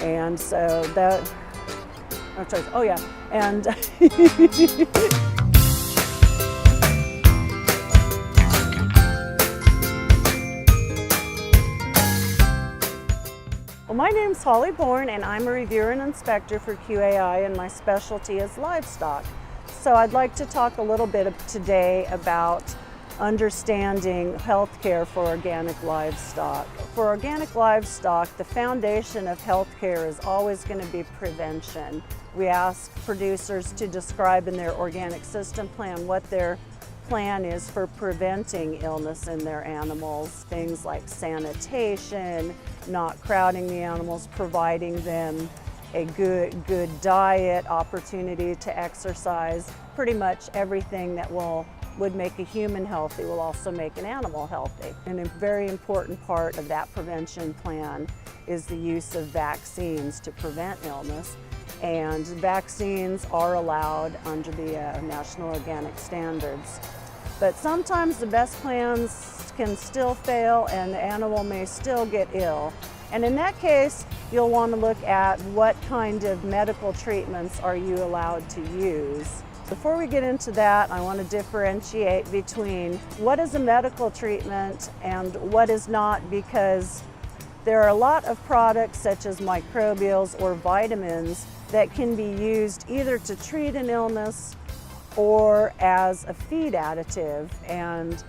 And so that, no choice. Oh yeah, and well, my name's Holly Bourne, and I'm a reviewer and inspector for QAI, and my specialty is livestock. So I'd like to talk a little bit today about understanding healthcare for organic livestock. For organic livestock, the foundation of healthcare is always going to be prevention. We ask producers to describe in their organic system plan what their plan is for preventing illness in their animals. Things like sanitation, not crowding the animals, providing them a good diet, opportunity to exercise. Pretty much everything that would make a human healthy will also make an animal healthy. And a very important part of that prevention plan is the use of vaccines to prevent illness. And vaccines are allowed under the National Organic Standards. But sometimes the best plans can still fail and the animal may still get ill. And in that case, you'll want to look at what kind of medical treatments are you allowed to use. Before we get into that, I want to differentiate between what is a medical treatment and what is not, because there are a lot of products such as microbials or vitamins that can be used either to treat an illness or as a feed additive, and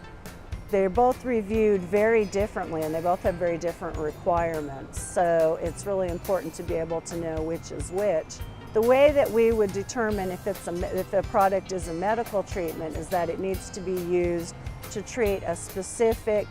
they're both reviewed very differently and they both have very different requirements. So it's really important to be able to know which is which. The way that we would determine if a product is a medical treatment is that it needs to be used to treat a specific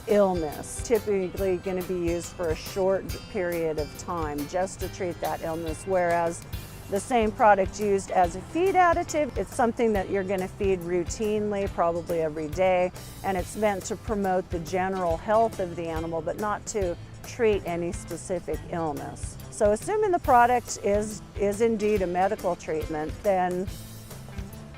illness, typically going to be used for a short period of time just to treat that illness, whereas the same product used as a feed additive, it's something that you're going to feed routinely, probably every day, and it's meant to promote the general health of the animal, but not to treat any specific illness. So assuming the product is indeed a medical treatment, then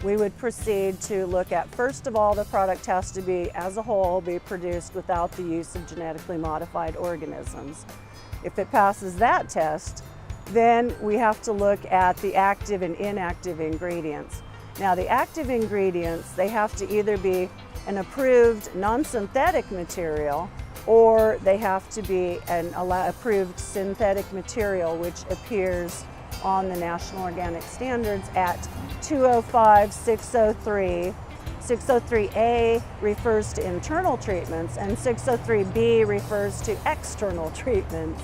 we would proceed to look at, first of all, the product has to be, as a whole, be produced without the use of genetically modified organisms. If it passes that test, then we have to look at the active and inactive ingredients. Now, the active ingredients, they have to either be an approved non-synthetic material, or they have to be an approved synthetic material, which appears on the National Organic Standards at 205, 603. 603A refers to internal treatments, and 603B refers to external treatments.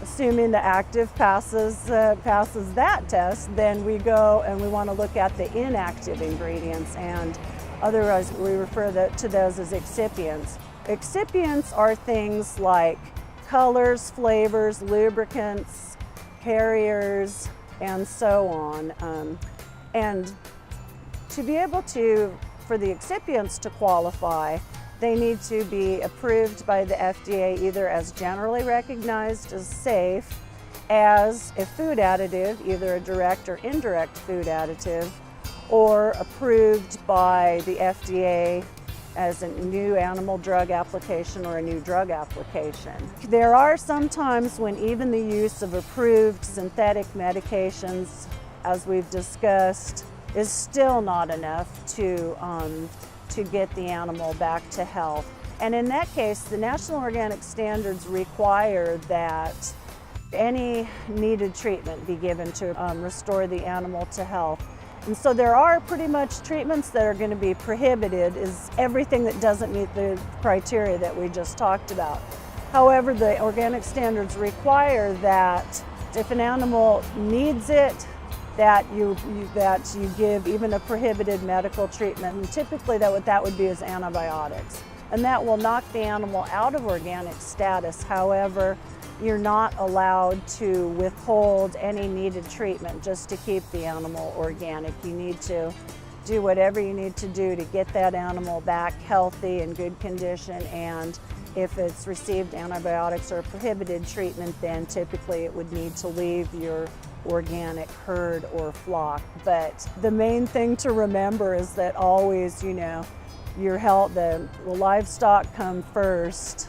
Assuming the active passes that test, then we go and we want to look at the inactive ingredients, and otherwise we refer to those as excipients. Excipients are things like colors, flavors, lubricants, carriers, and so on. And to be able for the excipients to qualify, they need to be approved by the FDA either as generally recognized as safe, as a food additive, either a direct or indirect food additive, or approved by the FDA as a new animal drug application or a new drug application. There are some times when even the use of approved synthetic medications, as we've discussed, is still not enough to get the animal back to health. And in that case, the National Organic Standards require that any needed treatment be given to restore the animal to health. And so there are pretty much treatments that are going to be prohibited, is everything that doesn't meet the criteria that we just talked about. However, the organic standards require that if an animal needs it, that you give even a prohibited medical treatment, and typically that would be as antibiotics. And that will knock the animal out of organic status. However, you're not allowed to withhold any needed treatment just to keep the animal organic. You need to do whatever you need to do to get that animal back healthy and good condition, and if it's received antibiotics or prohibited treatment, then typically it would need to leave your organic herd or flock. But the main thing to remember is that always, your health, the livestock come first,